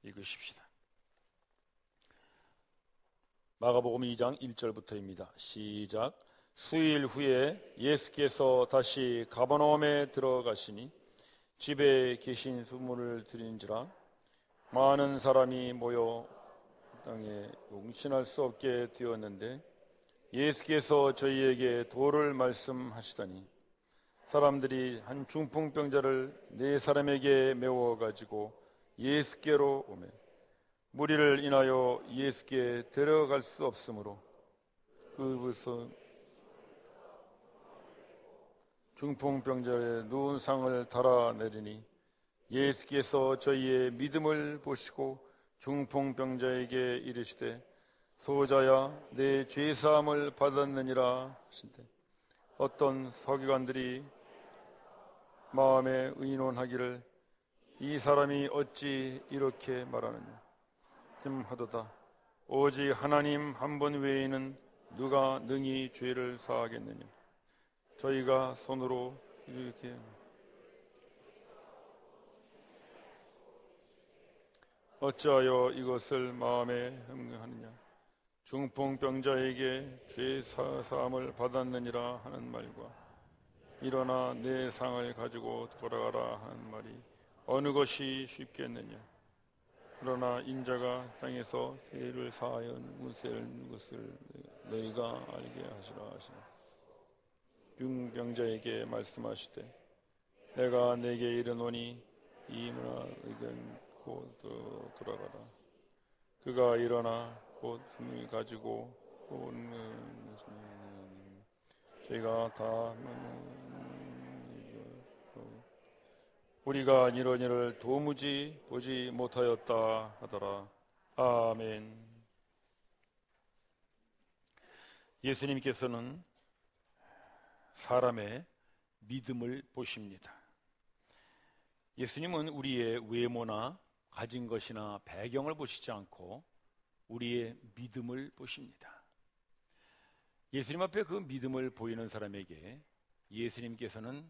읽으십시다. 마가복음 2장 1절부터입니다. 시작. 수일 후에 예수께서 다시 가버나움에 들어가시니 집에 계신 소문을 들은지라 많은 사람이 모여 땅에 용신할 수 없게 되었는데 예수께서 저희에게 도를 말씀하시더니 사람들이 한 중풍병자를 네 사람에게 메워 가지고 예수께로 오매 무리를 인하여 예수께 데려갈 수 없으므로 그곳에서 중풍병자의 누운 상을 달아내리니 예수께서 저희의 믿음을 보시고 중풍병자에게 이르시되 소자야 내 죄사함을 받았느니라 하신대 어떤 서기관들이 마음에 의논하기를 이 사람이 어찌 이렇게 말하느냐 쯤하도다 오직 하나님 한 분 외에는 누가 능히 죄를 사하겠느냐 저희가 손으로 이렇게 어찌하여 이것을 마음에 흠하느냐 중풍병자에게 죄 사함을 받았느니라 하는 말과 일어나 내 상을 가지고 돌아가라 하는 말이 어느 것이 쉽겠느냐 그러나 인자가 땅에서 죄를 사하여 무쇠는 것을 너희가 알게 하시라 하시나 중병자에게 말씀하시되 내가 내게 이르노니 이 문화 의견 곧 돌아가라 그가 일어나 곧 힘을 가지고 오는 저희가 다 우리가 이런 일을 도무지 보지 못하였다 하더라. 아멘. 예수님께서는 사람의 믿음을 보십니다. 예수님은 우리의 외모나 가진 것이나 배경을 보시지 않고 우리의 믿음을 보십니다. 예수님 앞에 그 믿음을 보이는 사람에게 예수님께서는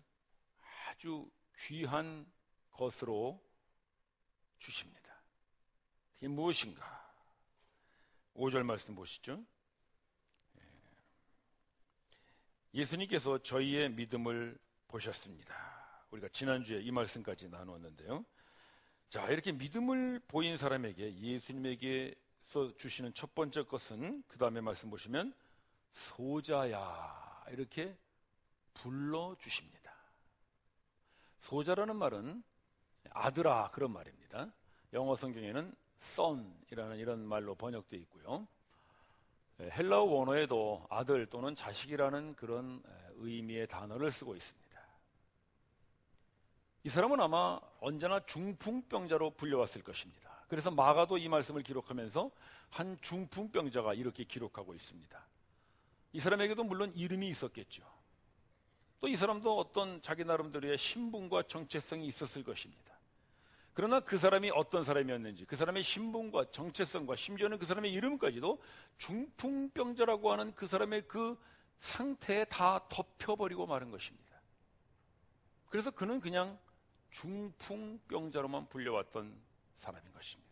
아주 귀한 것으로 주십니다. 그게 무엇인가? 5절 말씀 보시죠. 예수님께서 저희의 믿음을 보셨습니다. 우리가 지난주에 이 말씀까지 나누었는데요. 자, 이렇게 믿음을 보인 사람에게 예수님에게서 주시는 첫 번째 것은 그 다음에 말씀 보시면 소자야 이렇게 불러주십니다. 소자라는 말은 아들아 그런 말입니다. 영어 성경에는 son이라는 이런 말로 번역되어 있고요. 헬라어 원어에도 아들 또는 자식이라는 그런 의미의 단어를 쓰고 있습니다. 이 사람은 아마 언제나 중풍병자로 불려왔을 것입니다. 그래서 마가도 이 말씀을 기록하면서 한 중풍병자가 이렇게 기록하고 있습니다. 이 사람에게도 물론 이름이 있었겠죠. 또 이 사람도 어떤 자기 나름대로의 신분과 정체성이 있었을 것입니다. 그러나 그 사람이 어떤 사람이었는지 그 사람의 신분과 정체성과 심지어는 그 사람의 이름까지도 중풍병자라고 하는 그 사람의 그 상태에 다 덮여버리고 마는 것입니다. 그래서 그는 그냥 중풍병자로만 불려왔던 사람인 것입니다.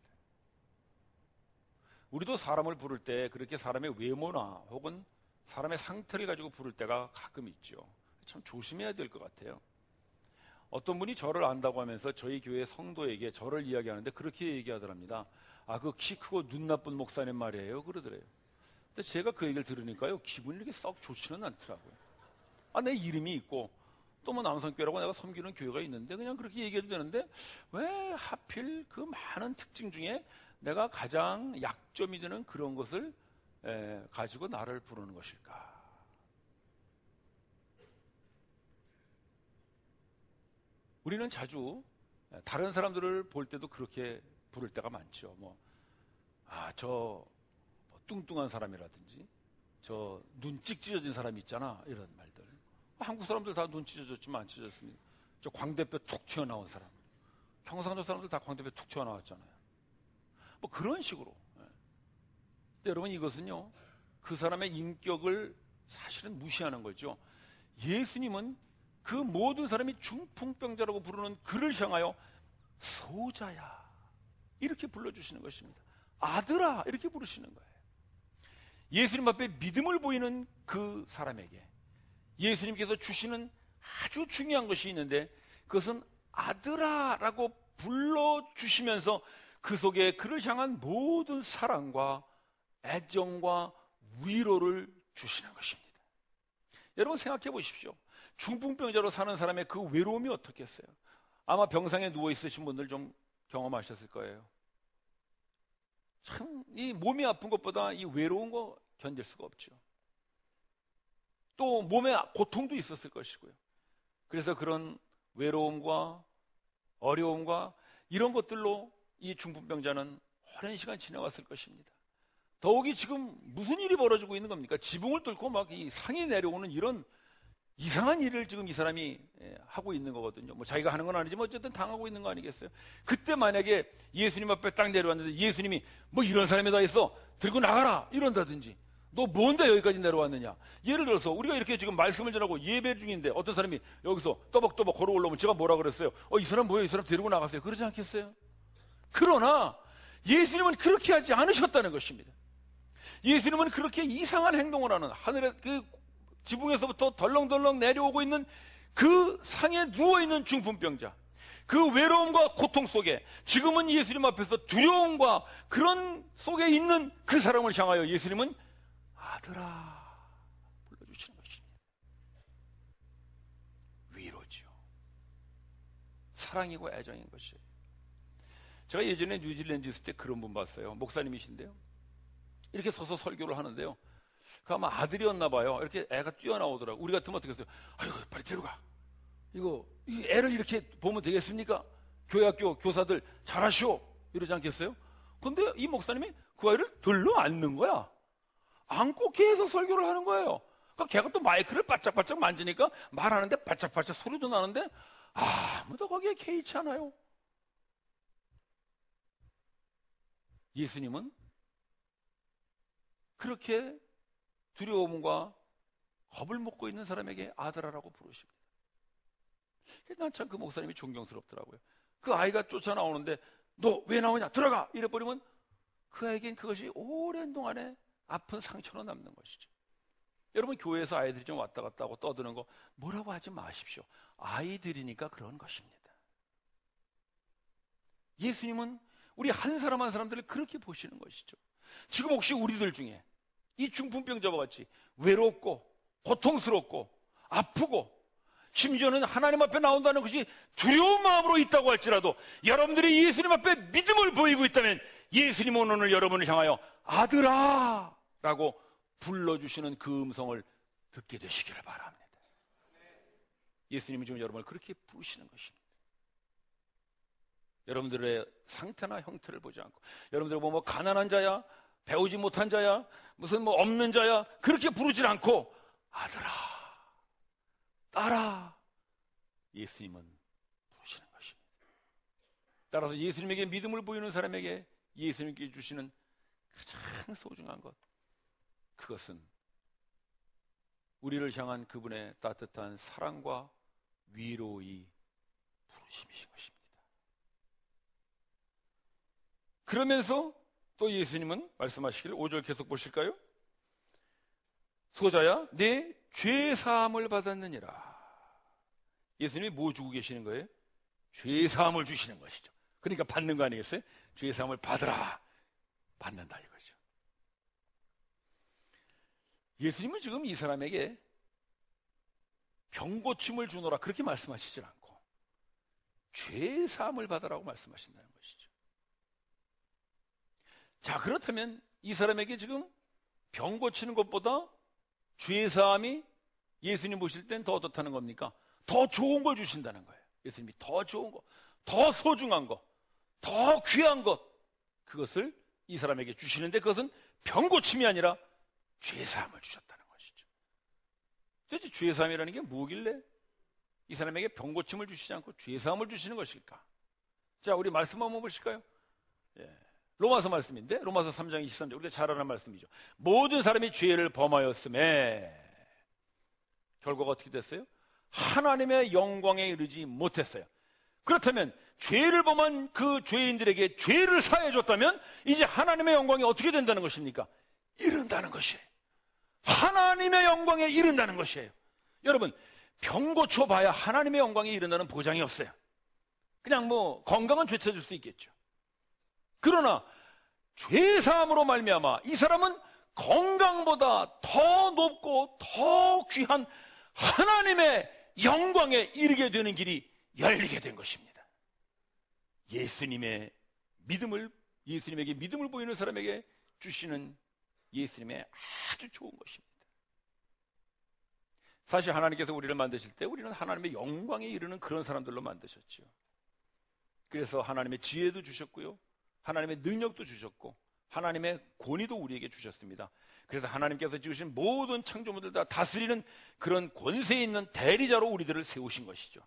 우리도 사람을 부를 때 그렇게 사람의 외모나 혹은 사람의 상태를 가지고 부를 때가 가끔 있죠. 참 조심해야 될 것 같아요. 어떤 분이 저를 안다고 하면서 저희 교회 성도에게 저를 이야기하는데 그렇게 얘기하더랍니다. 아, 그 키 크고 눈 나쁜 목사님 말이에요 그러더래요. 근데 제가 그 얘기를 들으니까요 기분이 이렇게 썩 좋지는 않더라고요. 아, 내 이름이 있고 또 뭐 남성교회라고 내가 섬기는 교회가 있는데 그냥 그렇게 얘기해도 되는데 왜 하필 그 많은 특징 중에 내가 가장 약점이 되는 그런 것을 가지고 나를 부르는 것일까? 우리는 자주 다른 사람들을 볼 때도 그렇게 부를 때가 많죠. 저 뚱뚱한 사람이라든지 저 눈 찍 찢어진 사람이 있잖아 이런 말들. 한국 사람들 다 눈 찢어졌지만 안 찢어졌습니다. 저 광대뼈 툭 튀어나온 사람, 경상도 사람들 다 광대뼈 툭 튀어나왔잖아요. 뭐 그런 식으로. 근데 여러분 이것은요 그 사람의 인격을 사실은 무시하는 거죠. 예수님은 그 모든 사람이 중풍병자라고 부르는 그를 향하여 소자야 이렇게 불러주시는 것입니다. 아들아 이렇게 부르시는 거예요. 예수님 앞에 믿음을 보이는 그 사람에게 예수님께서 주시는 아주 중요한 것이 있는데 그것은 아들아라고 불러주시면서 그 속에 그를 향한 모든 사랑과 애정과 위로를 주시는 것입니다. 여러분 생각해 보십시오. 중풍병자로 사는 사람의 그 외로움이 어떻겠어요? 아마 병상에 누워 있으신 분들 좀 경험하셨을 거예요. 참 이 몸이 아픈 것보다 이 외로운 거 견딜 수가 없죠. 또 몸에 고통도 있었을 것이고요. 그래서 그런 외로움과 어려움과 이런 것들로 이 중풍병자는 오랜 시간 지나왔을 것입니다. 더욱이 지금 무슨 일이 벌어지고 있는 겁니까? 지붕을 뚫고 막 이 상이 내려오는 이런 이상한 일을 지금 이 사람이 하고 있는 거거든요. 뭐 자기가 하는 건 아니지만 어쨌든 당하고 있는 거 아니겠어요? 그때 만약에 예수님 앞에 딱 내려왔는데 예수님이 뭐 이런 사람이 다 있어 들고 나가라 이런다든지 너 뭔데 여기까지 내려왔느냐? 예를 들어서 우리가 이렇게 지금 말씀을 전하고 예배 중인데 어떤 사람이 여기서 또박또박 걸어 올라오면 제가 뭐라 그랬어요? 이 사람 뭐예요? 이 사람 데리고 나가세요. 그러지 않겠어요? 그러나 예수님은 그렇게 하지 않으셨다는 것입니다. 예수님은 그렇게 이상한 행동을 하는 하늘의 그 지붕에서부터 덜렁덜렁 내려오고 있는 그 상에 누워있는 중풍병자, 그 외로움과 고통 속에 지금은 예수님 앞에서 두려움과 그런 속에 있는 그 사람을 향하여 예수님은 아들아 불러주시는 것입니다. 위로죠. 사랑이고 애정인 것이에요. 제가 예전에 뉴질랜드 있을 때 그런 분 봤어요. 목사님이신데요. 이렇게 서서 설교를 하는데요. 그 아마 아들이었나 봐요. 이렇게 애가 뛰어나오더라고요. 우리 같으면 어떻게 했어요? 아이고 빨리 데려가. 이 애를 이렇게 보면 되겠습니까? 교회 학교 교사들 잘하시오. 이러지 않겠어요? 근데 이 목사님이 그 아이를 들러 앉는 거야. 안고 계속 설교를 하는 거예요. 그러니까 걔가 또 마이크를 바짝바짝 만지니까 말하는데 바짝바짝 소리도 나는데 아무도 거기에 개의치 않아요. 예수님은 그렇게 두려움과 겁을 먹고 있는 사람에게 아들아라고 부르십니다. 난 참 그 목사님이 존경스럽더라고요. 그 아이가 쫓아나오는데 너 왜 나오냐 들어가 이래버리면 그 아이에겐 그것이 오랜 동안에 아픈 상처로 남는 것이죠. 여러분 교회에서 아이들이 좀 왔다 갔다 하고 떠드는 거 뭐라고 하지 마십시오. 아이들이니까 그런 것입니다. 예수님은 우리 한 사람 한 사람들을 그렇게 보시는 것이죠. 지금 혹시 우리들 중에 이 중풍병자와 같이 외롭고 고통스럽고 아프고 심지어는 하나님 앞에 나온다는 것이 두려운 마음으로 있다고 할지라도 여러분들이 예수님 앞에 믿음을 보이고 있다면 예수님은 오늘 여러분을 향하여 아들아 라고 불러주시는 그 음성을 듣게 되시기를 바랍니다. 예수님이 지금 여러분을 그렇게 부르시는 것입니다. 여러분들의 상태나 형태를 보지 않고 여러분들 뭐 가난한 자야 배우지 못한 자야 무슨 뭐 없는 자야 그렇게 부르질 않고 아들아 딸아 예수님은 부르시는 것입니다. 따라서 예수님에게 믿음을 보이는 사람에게 예수님께 주시는 가장 소중한 것 그것은 우리를 향한 그분의 따뜻한 사랑과 위로의 부르심이신 것입니다. 그러면서 또 예수님은 말씀하시기를 5절 계속 보실까요? 소자야 내 죄사함을 받았느니라. 예수님이 뭐 주고 계시는 거예요? 죄사함을 주시는 것이죠. 그러니까 받는 거 아니겠어요? 죄사함을 받으라. 받는다 이거죠. 예수님은 지금 이 사람에게 병고침을 주노라 그렇게 말씀하시질 않고 죄사함을 받으라고 말씀하신다는 것이죠. 자, 그렇다면 이 사람에게 지금 병 고치는 것보다 죄사함이 예수님 보실 땐 더 어떻다는 겁니까? 더 좋은 걸 주신다는 거예요. 예수님이 더 좋은 거, 더 소중한 거, 더 귀한 것 그것을 이 사람에게 주시는데 그것은 병 고침이 아니라 죄사함을 주셨다는 것이죠. 도대체 죄사함이라는 게 뭐길래 이 사람에게 병 고침을 주시지 않고 죄사함을 주시는 것일까? 자, 우리 말씀 한번 보실까요? 예. 로마서 말씀인데 로마서 3장 23절 우리가 잘 아는 말씀이죠. 모든 사람이 죄를 범하였음에 결과가 어떻게 됐어요? 하나님의 영광에 이르지 못했어요. 그렇다면 죄를 범한 그 죄인들에게 죄를 사해 줬다면 이제 하나님의 영광이 어떻게 된다는 것입니까? 이른다는 것이에요. 하나님의 영광에 이른다는 것이에요. 여러분, 병 고쳐봐야 하나님의 영광에 이른다는 보장이 없어요. 그냥 뭐 건강은 되찾을 수 있겠죠. 그러나 죄사함으로 말미암아 이 사람은 건강보다 더 높고 더 귀한 하나님의 영광에 이르게 되는 길이 열리게 된 것입니다. 예수님에게 믿음을 보이는 사람에게 주시는 예수님의 아주 좋은 것입니다. 사실 하나님께서 우리를 만드실 때 우리는 하나님의 영광에 이르는 그런 사람들로 만드셨죠. 그래서 하나님의 지혜도 주셨고요, 하나님의 능력도 주셨고, 하나님의 권위도 우리에게 주셨습니다. 그래서 하나님께서 지으신 모든 창조물들 다 다스리는 그런 권세 있는 대리자로 우리들을 세우신 것이죠.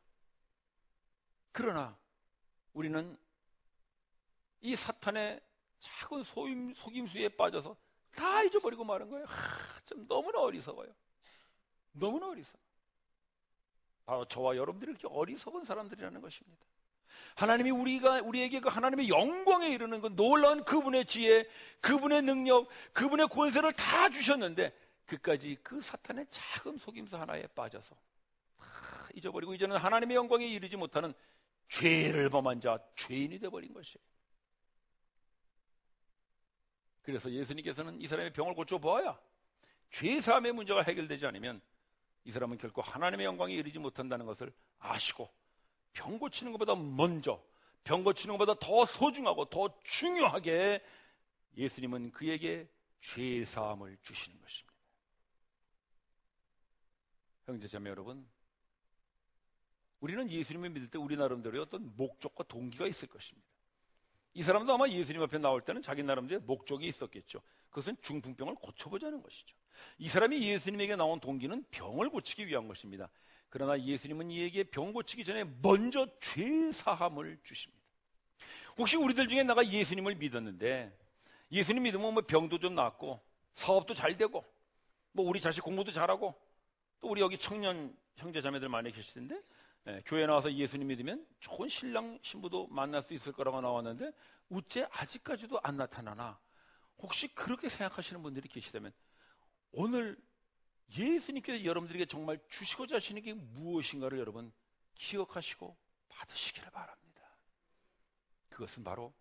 그러나 우리는 이 사탄의 작은 속임수에 빠져서 다 잊어버리고 마는 거예요. 좀 너무나 어리석어요. 너무나 어리석어. 바로 저와 여러분들이 이렇게 어리석은 사람들이라는 것입니다. 하나님이 우리에게 그 하나님의 영광에 이르는 그 놀라운 그분의 지혜, 그분의 능력, 그분의 권세를 다 주셨는데 그까지 그 사탄의 작은 속임수 하나에 빠져서 다 잊어버리고 이제는 하나님의 영광에 이르지 못하는 죄를 범한 자, 죄인이 되어버린 것이에요. 그래서 예수님께서는 이 사람의 병을 고쳐보아야 죄사함의 문제가 해결되지 않으면 이 사람은 결코 하나님의 영광에 이르지 못한다는 것을 아시고 병 고치는 것보다 먼저, 병 고치는 것보다 더 소중하고 더 중요하게 예수님은 그에게 죄사함을 주시는 것입니다. 형제자매 여러분, 우리는 예수님을 믿을 때 우리 나름대로의 어떤 목적과 동기가 있을 것입니다. 이 사람도 아마 예수님 앞에 나올 때는 자기 나름대로의 목적이 있었겠죠. 그것은 중풍병을 고쳐보자는 것이죠. 이 사람이 예수님에게 나온 동기는 병을 고치기 위한 것입니다. 그러나 예수님은 이에게 병 고치기 전에 먼저 죄사함을 주십니다. 혹시 우리들 중에 내가 예수님을 믿었는데 예수님 믿으면 뭐 병도 좀 낫고 사업도 잘 되고 뭐 우리 자식 공부도 잘하고 또 우리 여기 청년 형제 자매들 많이 계실 텐데 교회 나와서 예수님 믿으면 좋은 신랑 신부도 만날 수 있을 거라고 나왔는데 우째 아직까지도 안 나타나나? 혹시 그렇게 생각하시는 분들이 계시다면 오늘 예수님께서 여러분들에게 정말 주시고자 하시는 게 무엇인가를 여러분 기억하시고 받으시기를 바랍니다. 그것은 바로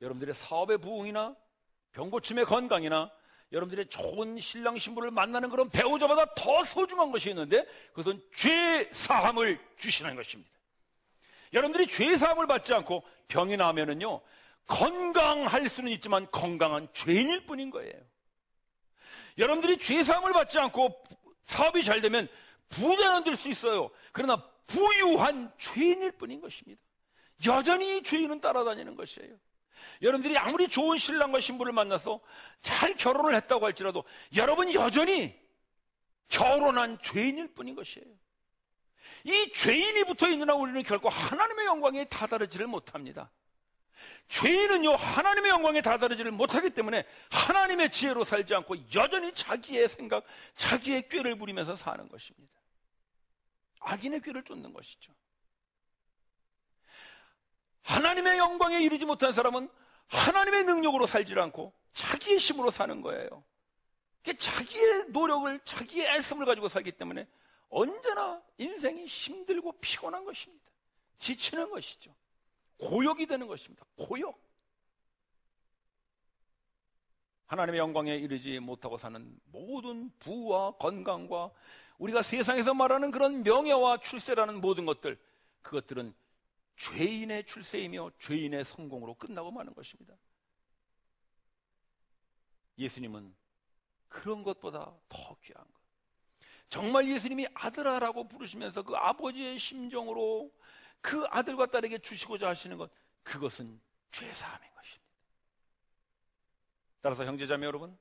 여러분들의 사업의 부흥이나 병고침의 건강이나 여러분들의 좋은 신랑 신부를 만나는 그런 배우자보다 더 소중한 것이 있는데 그것은 죄사함을 주시는 것입니다. 여러분들이 죄사함을 받지 않고 병이 나면은요 건강할 수는 있지만 건강한 죄인일 뿐인 거예요. 여러분들이 죄사함을 받지 않고 사업이 잘 되면 부자는 될 수 있어요. 그러나 부유한 죄인일 뿐인 것입니다. 여전히 죄인은 따라다니는 것이에요. 여러분들이 아무리 좋은 신랑과 신부를 만나서 잘 결혼을 했다고 할지라도 여러분이 여전히 결혼한 죄인일 뿐인 것이에요. 이 죄인이 붙어있는 한 우리는 결코 하나님의 영광에 다다르지를 못합니다. 죄인은요 하나님의 영광에 다다르지를 못하기 때문에 하나님의 지혜로 살지 않고 여전히 자기의 생각, 자기의 꾀를 부리면서 사는 것입니다. 악인의 꾀를 쫓는 것이죠. 하나님의 영광에 이르지 못한 사람은 하나님의 능력으로 살지 않고 자기의 힘으로 사는 거예요. 자기의 노력을, 자기의 애씀을 가지고 살기 때문에 언제나 인생이 힘들고 피곤한 것입니다. 지치는 것이죠. 고역이 되는 것입니다. 고역. 하나님의 영광에 이르지 못하고 사는 모든 부와 건강과 우리가 세상에서 말하는 그런 명예와 출세라는 모든 것들, 그것들은 죄인의 출세이며 죄인의 성공으로 끝나고 마는 것입니다. 예수님은 그런 것보다 더 귀한 것, 정말 예수님이 아들아라고 부르시면서 그 아버지의 심정으로 그 아들과 딸에게 주시고자 하시는 것, 그것은 죄사함인 것입니다. 따라서 형제자매 여러분,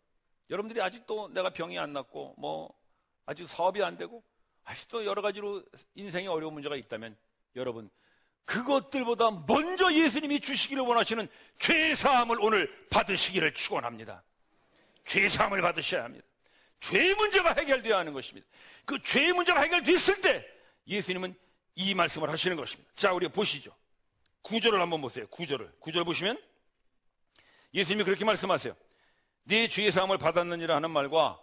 여러분들이 아직도 내가 병이 안 낫고 뭐 아직 사업이 안 되고 아직도 여러 가지로 인생에 어려운 문제가 있다면 여러분 그것들보다 먼저 예수님이 주시기를 원하시는 죄사함을 오늘 받으시기를 축원합니다. 죄사함을 받으셔야 합니다. 죄의 문제가 해결되어야 하는 것입니다. 그 죄의 문제가 해결됐을 때 예수님은 이 말씀을 하시는 것입니다. 자, 우리가 보시죠. 구절을 한번 보세요. 구절 보시면 예수님이 그렇게 말씀하세요. 네 죄의 사함을 받았느니라 하는 말과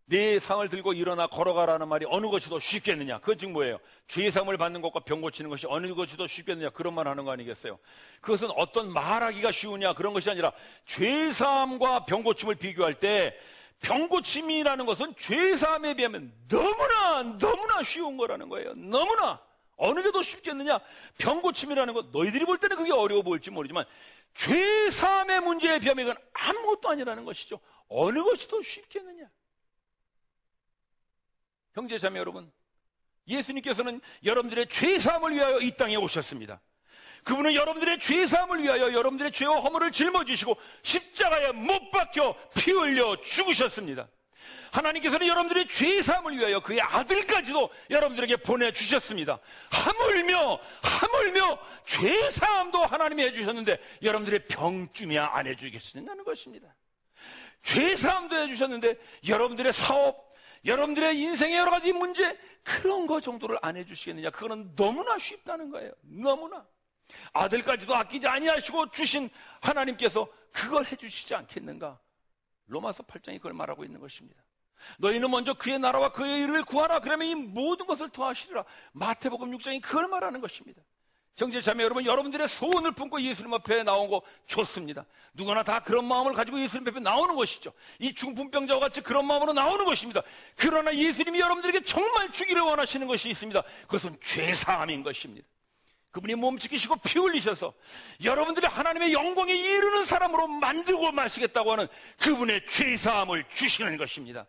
네 상을 들고 일어나 걸어가라는 말이 어느 것이 더 쉽겠느냐? 그건 지금 뭐예요? 죄의 사함을 받는 것과 병 고치는 것이 어느 것이 더 쉽겠느냐? 그런 말 하는 거 아니겠어요? 그것은 어떤 말하기가 쉬우냐? 그런 것이 아니라 죄의 사함과 병 고침을 비교할 때 병 고침이라는 것은 죄의 사함에 비하면 너무나 쉬운 거라는 거예요. 너무나. 어느 게 더 쉽겠느냐? 병 고침이라는 것, 너희들이 볼 때는 그게 어려워 보일지 모르지만 죄의 사함의 문제에 비하면 이건 아무것도 아니라는 것이죠. 어느 것이 더 쉽겠느냐? 형제 자매 여러분, 예수님께서는 여러분들의 죄 사함을 위하여 이 땅에 오셨습니다. 그분은 여러분들의 죄 사함을 위하여 여러분들의 죄와 허물을 짊어지시고 십자가에 못 박혀 피 흘려 죽으셨습니다. 하나님께서는 여러분들의 죄 사함을 위하여 그의 아들까지도 여러분들에게 보내주셨습니다. 하물며 죄 사함도 하나님이 해주셨는데 여러분들의 병쯤이야 안 해주겠느냐는 것입니다. 죄 사함도 해주셨는데 여러분들의 사업, 여러분들의 인생의 여러 가지 문제, 그런 거 정도를 안 해주시겠느냐? 그거는 너무나 쉽다는 거예요. 너무나. 아들까지도 아끼지 아니하시고 주신 하나님께서 그걸 해주시지 않겠는가? 로마서 8장이 그걸 말하고 있는 것입니다. 너희는 먼저 그의 나라와 그의 일을 구하라. 그러면 이 모든 것을 더하시리라. 마태복음 6장이 그걸 말하는 것입니다. 형제 자매 여러분, 여러분들의 소원을 품고 예수님 앞에 나온 거 좋습니다. 누구나 다 그런 마음을 가지고 예수님 앞에 나오는 것이죠. 이 중풍병자와 같이 그런 마음으로 나오는 것입니다. 그러나 예수님이 여러분들에게 정말 주기를 원하시는 것이 있습니다. 그것은 죄사함인 것입니다. 그분이 몸지키시고 피 흘리셔서 여러분들이 하나님의 영광에 이르는 사람으로 만들고 마시겠다고 하는 그분의 죄사함을 주시는 것입니다.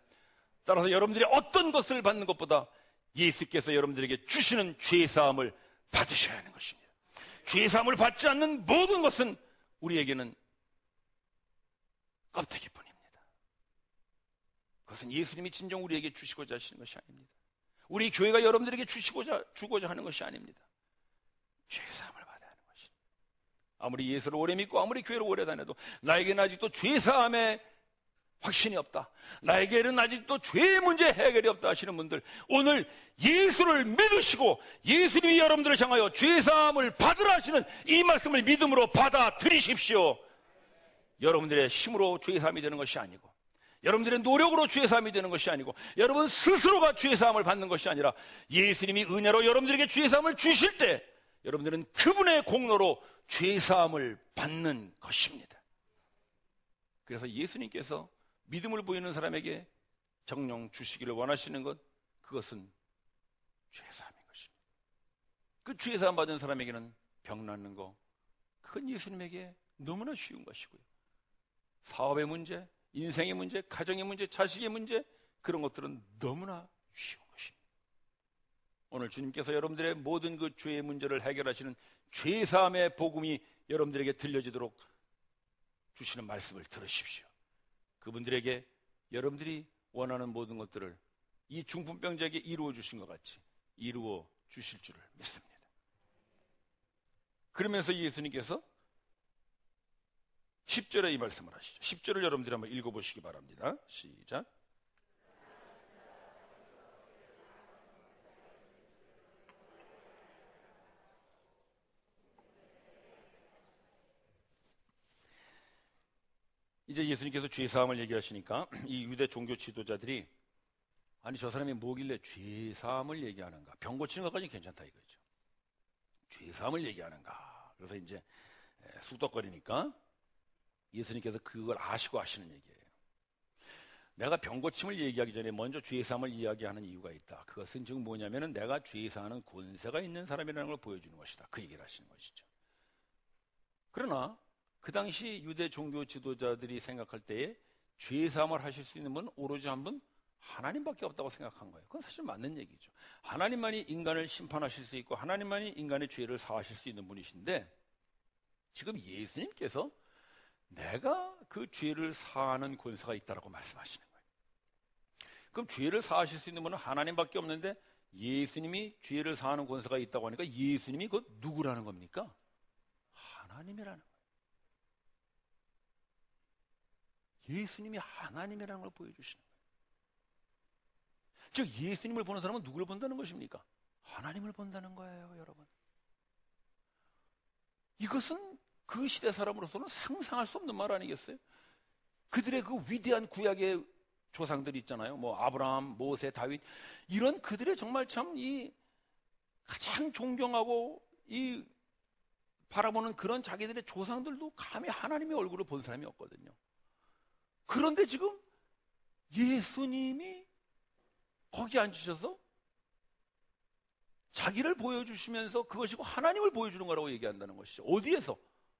따라서 여러분들이 어떤 것을 받는 것보다 예수께서 여러분들에게 주시는 죄사함을 받으셔야 하는 것입니다. 죄사함을 받지 않는 모든 것은 우리에게는 껍데기뿐입니다. 그것은 예수님이 진정 우리에게 주시고자 하시는 것이 아닙니다. 우리 교회가 여러분들에게 주고자 하는 것이 아닙니다. 죄사함을 받아야 하는 것입니다. 아무리 예수를 오래 믿고 아무리 교회를 오래 다녀도 나에게는 아직도 죄사함의 확신이 없다, 나에게는 아직도 죄의 문제 해결이 없다 하시는 분들, 오늘 예수를 믿으시고 예수님이 여러분들을 향하여 죄사함을 받으라 하시는 이 말씀을 믿음으로 받아들이십시오. 여러분들의 힘으로 죄사함이 되는 것이 아니고, 여러분들의 노력으로 죄사함이 되는 것이 아니고, 여러분 스스로가 죄사함을 받는 것이 아니라 예수님이 은혜로 여러분들에게 죄사함을 주실 때 여러분들은 그분의 공로로 죄사함을 받는 것입니다. 그래서 예수님께서 믿음을 보이는 사람에게 정령 주시기를 원하시는 것, 그것은 죄사함인 것입니다. 그 죄사함 받은 사람에게는 병 낫는 거, 그건 예수님에게 너무나 쉬운 것이고요. 사업의 문제, 인생의 문제, 가정의 문제, 자식의 문제, 그런 것들은 너무나 쉬운 것입니다. 오늘 주님께서 여러분들의 모든 그 죄의 문제를 해결하시는 죄사함의 복음이 여러분들에게 들려지도록 주시는 말씀을 들으십시오. 그분들에게 여러분들이 원하는 모든 것들을 이 중풍병자에게 이루어 주신 것 같이 이루어 주실 줄을 믿습니다. 그러면서 예수님께서 10절에 이 말씀을 하시죠. 10절을 여러분들이 한번 읽어보시기 바랍니다. 시작. 이제 예수님께서 죄사함을 얘기하시니까 이 유대 종교 지도자들이, 아니 저 사람이 뭐길래 죄사함을 얘기하는가, 병 고치는 것까지는 괜찮다 이거죠. 죄사함을 얘기하는가. 그래서 이제 쑥덕거리니까 예수님께서 그걸 아시고 하시는 얘기예요. 내가 병 고침을 얘기하기 전에 먼저 죄사함을 이야기하는 이유가 있다. 그것은 지금 뭐냐면은 내가 죄사하는 권세가 있는 사람이라는 걸 보여주는 것이다. 그 얘기를 하시는 것이죠. 그러나 그 당시 유대 종교 지도자들이 생각할 때에 죄사함을 하실 수 있는 분은 오로지 한 분, 하나님밖에 없다고 생각한 거예요. 그건 사실 맞는 얘기죠. 하나님만이 인간을 심판하실 수 있고 하나님만이 인간의 죄를 사하실 수 있는 분이신데, 지금 예수님께서 내가 그 죄를 사하는 권세가 있다라고 말씀하시는 거예요. 그럼 죄를 사하실 수 있는 분은 하나님밖에 없는데 예수님이 죄를 사하는 권세가 있다고 하니까 예수님이 그 누구라는 겁니까? 하나님이라는 거예요. 예수님이 하나님이라는 걸 보여주시는 거예요. 즉 예수님을 보는 사람은 누구를 본다는 것입니까? 하나님을 본다는 거예요, 여러분. 이것은 그 시대 사람으로서는 상상할 수 없는 말 아니겠어요? 그들의 그 위대한 구약의 조상들이 있잖아요. 뭐 아브라함, 모세, 다윗, 이런 그들의 정말 참 이 가장 존경하고 이 바라보는 그런 자기들의 조상들도 감히 하나님의 얼굴을 본 사람이 없거든요. 그런데 지금 예수님이 거기 앉으셔서 자기를 보여주시면서 그것이 하나님을 보여주는 거라고 얘기한다는 것이죠. 어디에서?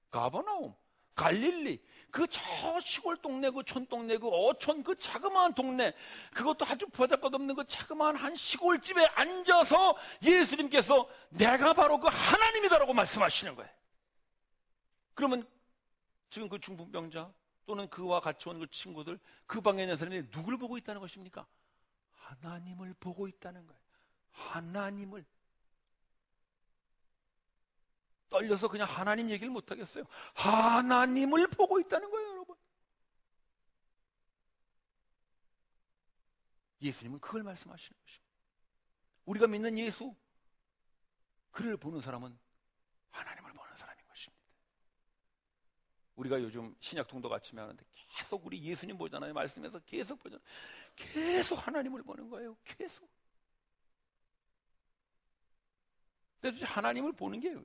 가버나움, 갈릴리, 그 저 시골 동네, 그 촌동네, 그 어촌, 그 자그마한 동네, 그것도 아주 보잘것없는 그 자그마한 한 시골집에 앉아서 예수님께서 내가 바로 그 하나님이다라고 말씀하시는 거예요. 그러면 지금 그 중풍병자 또는 그와 같이 온 그 친구들, 그 방에 있는 사람이 누구를 보고 있다는 것입니까? 하나님을 보고 있다는 거예요. 하나님을. 떨려서 그냥 하나님 얘기를 못 하겠어요. 하나님을 보고 있다는 거예요, 여러분. 예수님은 그걸 말씀하시는 것입니다. 우리가 믿는 예수, 그를 보는 사람은 하나님을 보는 사람인 것입니다. 우리가 요즘 신약 통독 아침에 하는데 계속 우리 예수님 보잖아요. 말씀에서 계속 보잖아요. 계속 하나님을 보는 거예요. 계속. 근데 하나님을 보는 게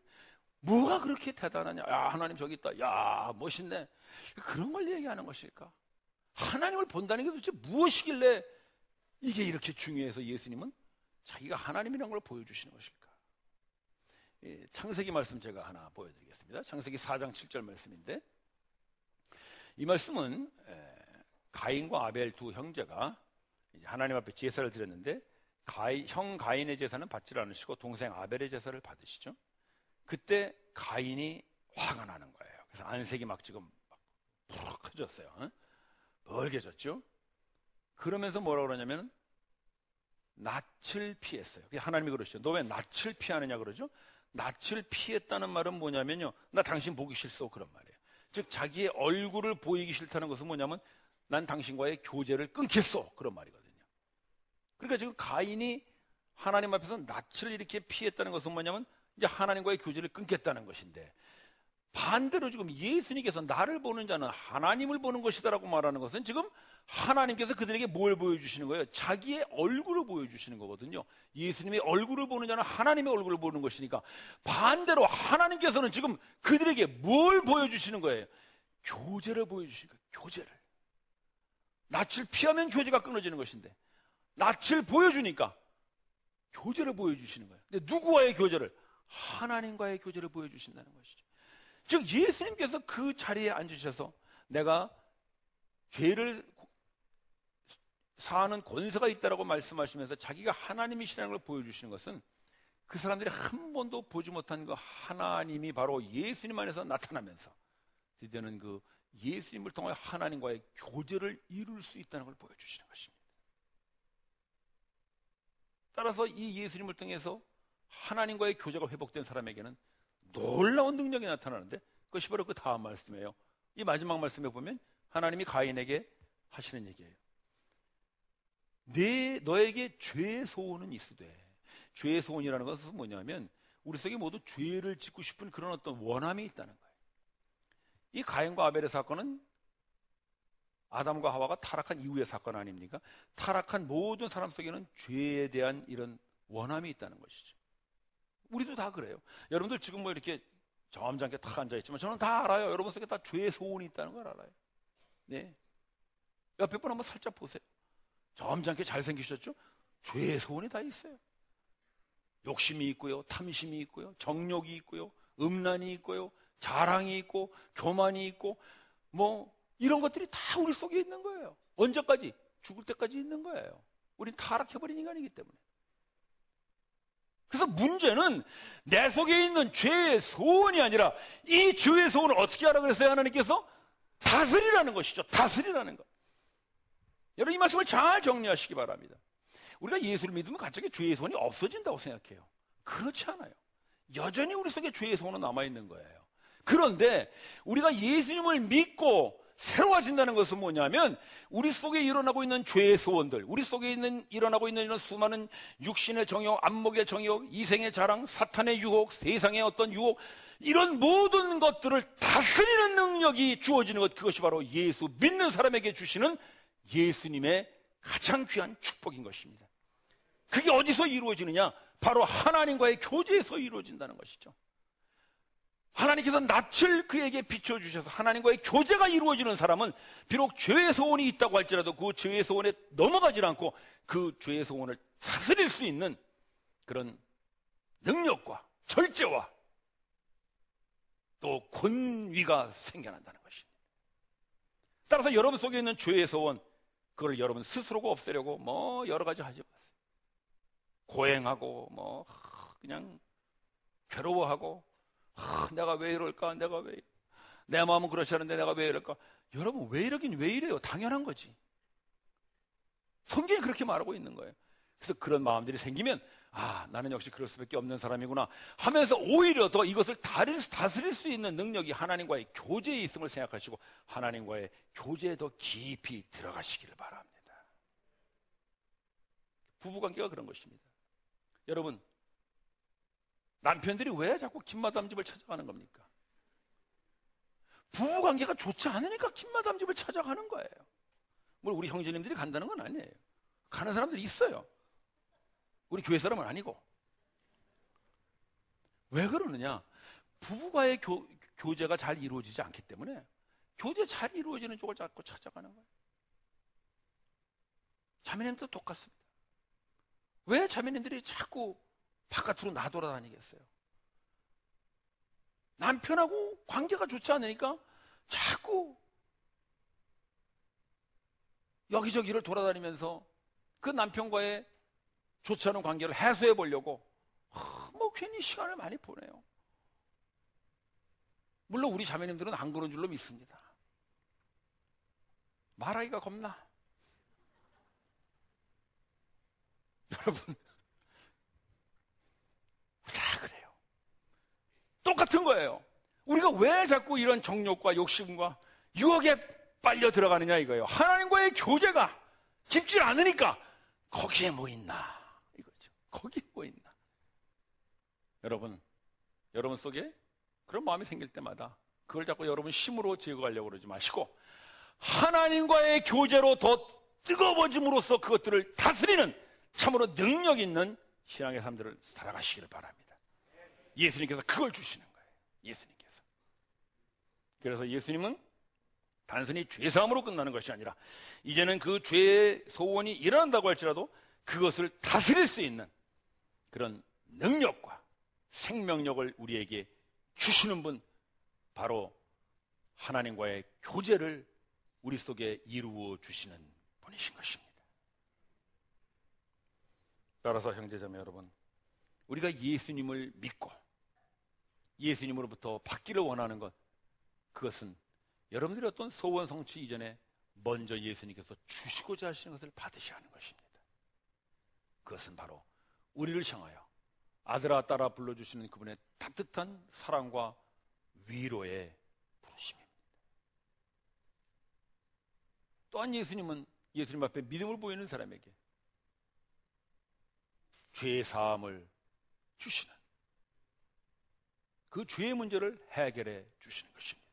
뭐가 그렇게 대단하냐? 야, 하나님 저기 있다. 야, 멋있네. 그런 걸 얘기하는 것일까? 하나님을 본다는 게 도대체 무엇이길래 이게 이렇게 중요해서 예수님은 자기가 하나님이라는 걸 보여주시는 것일까? 창세기 말씀 제가 하나 보여드리겠습니다. 창세기 4장 7절 말씀인데, 이 말씀은 가인과 아벨 두 형제가 하나님 앞에 제사를 드렸는데, 형 가인의 제사는 받지 않으시고 동생 아벨의 제사를 받으시죠. 그때 가인이 화가 나는 거예요. 그래서 안색이 막 지금 푹 커졌어요. 멀개졌죠. 그러면서 뭐라고 그러냐면 낯을 피했어요. 하나님이 그러시죠. 너 왜 낯을 피하느냐 그러죠. 낯을 피했다는 말은 뭐냐면요, 나 당신 보기 싫소, 그런 말이에요. 즉 자기의 얼굴을 보이기 싫다는 것은 뭐냐면 난 당신과의 교제를 끊겠소, 그런 말이거든요. 그러니까 지금 가인이 하나님 앞에서 낯을 이렇게 피했다는 것은 뭐냐면 이제 하나님과의 교제를 끊겠다는 것인데, 반대로 지금 예수님께서 나를 보는 자는 하나님을 보는 것이다라고 말하는 것은 지금 하나님께서 그들에게 뭘 보여주시는 거예요? 자기의 얼굴을 보여주시는 거거든요. 예수님의 얼굴을 보는 자는 하나님의 얼굴을 보는 것이니까, 반대로 하나님께서는 지금 그들에게 뭘 보여주시는 거예요? 교제를 보여주시는 거예요. 교제를. 낯을 피하면 교제가 끊어지는 것인데 낯을 보여주니까 교제를 보여주시는 거예요. 근데 누구와의 교제를? 하나님과의 교제를 보여주신다는 것이죠. 즉 예수님께서 그 자리에 앉으셔서 내가 죄를 사하는 권세가 있다라고 말씀하시면서 자기가 하나님이시라는 걸 보여주시는 것은 그 사람들이 한 번도 보지 못한 그 하나님이 바로 예수님 안에서 나타나면서 드디어는 그 예수님을 통하여 하나님과의 교제를 이룰 수 있다는 걸 보여주시는 것입니다. 따라서 이 예수님을 통해서 하나님과의 교제가 회복된 사람에게는 놀라운 능력이 나타나는데, 그것이 바로 그 다음 말씀이에요. 이 마지막 말씀에 보면 하나님이 가인에게 하시는 얘기예요. 너에게 죄의 소원은 있으되, 죄의 소원이라는 것은 뭐냐면 우리 속에 모두 죄를 짓고 싶은 그런 어떤 원함이 있다는 거예요. 이 가인과 아벨의 사건은 아담과 하와가 타락한 이후의 사건 아닙니까? 타락한 모든 사람 속에는 죄에 대한 이런 원함이 있다는 것이죠. 우리도 다 그래요. 여러분들 지금 뭐 이렇게 점잖게 탁 앉아있지만 저는 다 알아요. 여러분 속에 다 죄의 소원이 있다는 걸 알아요. 네. 옆에 분 한번 살짝 보세요. 점잖게 잘생기셨죠? 죄의 소원이 다 있어요. 욕심이 있고요, 탐심이 있고요, 정욕이 있고요, 음란이 있고요, 자랑이 있고, 교만이 있고, 뭐 이런 것들이 다 우리 속에 있는 거예요. 언제까지? 죽을 때까지 있는 거예요. 우린 타락해버린 인간이기 때문에. 그래서 문제는 내 속에 있는 죄의 소원이 아니라 이 죄의 소원을 어떻게 하라 그랬어요? 하나님께서 다스리라는 것이죠. 다스리라는 것. 여러분 이 말씀을 잘 정리하시기 바랍니다. 우리가 예수를 믿으면 갑자기 죄의 소원이 없어진다고 생각해요. 그렇지 않아요. 여전히 우리 속에 죄의 소원은 남아있는 거예요. 그런데 우리가 예수님을 믿고 새로워진다는 것은 뭐냐면 우리 속에 일어나고 있는 죄의 소원들, 우리 속에 일어나고 있는 이런 수많은 육신의 정욕, 안목의 정욕, 이생의 자랑, 사탄의 유혹, 세상의 어떤 유혹, 이런 모든 것들을 다스리는 능력이 주어지는 것, 그것이 바로 예수 믿는 사람에게 주시는 예수님의 가장 귀한 축복인 것입니다. 그게 어디서 이루어지느냐? 바로 하나님과의 교제에서 이루어진다는 것이죠. 하나님께서 낯을 그에게 비춰주셔서 하나님과의 교제가 이루어지는 사람은 비록 죄의 소원이 있다고 할지라도 그 죄의 소원에 넘어가지 않고 그 죄의 소원을 다스릴 수 있는 그런 능력과 절제와 또 권위가 생겨난다는 것입니다. 따라서 여러분 속에 있는 죄의 소원, 그걸 여러분 스스로가 없애려고 뭐 여러 가지 하지 마세요. 고행하고 그냥 괴로워하고 내가 왜 이럴까? 내 마음은 그렇지 않은데 내가 왜 이럴까? 여러분 왜 이러긴 왜 이래요? 당연한 거지. 성경이 그렇게 말하고 있는 거예요. 그래서 그런 마음들이 생기면 나는 역시 그럴 수밖에 없는 사람이구나 하면서 오히려 더 이것을 다스릴 수 있는 능력이 하나님과의 교제에 있음을 생각하시고 하나님과의 교제에 더 깊이 들어가시기를 바랍니다. 부부관계가 그런 것입니다. 여러분, 남편들이 왜 자꾸 김마담 집을 찾아가는 겁니까? 부부관계가 좋지 않으니까 김마담 집을 찾아가는 거예요. 뭘 우리 형제님들이 간다는 건 아니에요. 가는 사람들이 있어요. 우리 교회 사람은 아니고. 왜 그러느냐? 부부와의 교제가 잘 이루어지지 않기 때문에 교제 잘 이루어지는 쪽을 자꾸 찾아가는 거예요. 자매님도 똑같습니다. 왜 자매님들이 자꾸 바깥으로 나돌아다니겠어요? 남편하고 관계가 좋지 않으니까 자꾸 여기저기를 돌아다니면서 그 남편과의 좋지 않은 관계를 해소해 보려고 괜히 시간을 많이 보내요. 물론 우리 자매님들은 안 그런 줄로 믿습니다. 말하기가 겁나. 여러분 다 그래요. 똑같은 거예요. 우리가 왜 자꾸 이런 정욕과 욕심과 유혹에 빨려 들어가느냐 이거예요. 하나님과의 교제가 깊지 않으니까 거기에 뭐 있나 이거죠. 거기에 뭐 있나. 여러분 속에 그런 마음이 생길 때마다 그걸 자꾸 여러분 힘으로 제거하려고 그러지 마시고 하나님과의 교제로 더 뜨거워짐으로써 그것들을 다스리는 참으로 능력 있는 신앙의 삶들을 살아가시기를 바랍니다. 예수님께서 그걸 주시는 거예요. 예수님께서. 그래서 예수님은 단순히 죄사함으로 끝나는 것이 아니라 이제는 그 죄의 소원이 일어난다고 할지라도 그것을 다스릴 수 있는 그런 능력과 생명력을 우리에게 주시는 분, 바로 하나님과의 교제를 우리 속에 이루어 주시는 분이신 것입니다. 따라서 형제자매 여러분, 우리가 예수님을 믿고 예수님으로부터 받기를 원하는 것, 그것은 여러분들이 어떤 소원 성취 이전에 먼저 예수님께서 주시고자 하시는 것을 받으셔야 하는 것입니다. 그것은 바로 우리를 향하여 아들아 딸아 불러주시는 그분의 따뜻한 사랑과 위로의 부르심입니다. 또한 예수님은 예수님 앞에 믿음을 보이는 사람에게 죄의 사함을 주시는, 그 죄의 문제를 해결해 주시는 것입니다.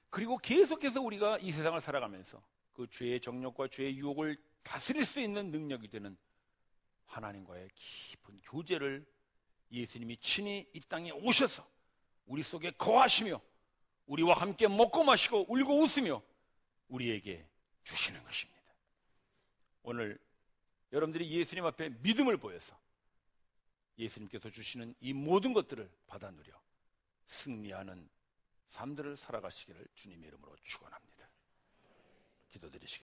그리고 계속해서 우리가 이 세상을 살아가면서 그 죄의 정욕과 죄의 유혹을 다스릴 수 있는 능력이 되는 하나님과의 깊은 교제를 예수님이 친히 이 땅에 오셔서 우리 속에 거하시며 우리와 함께 먹고 마시고 울고 웃으며 우리에게 주시는 것입니다. 오늘 여러분들이 예수님 앞에 믿음을 보여서 예수님께서 주시는 이 모든 것들을 받아 누려 승리하는 삶들을 살아가시기를 주님의 이름으로 축원합니다. 기도드리시겠습니다.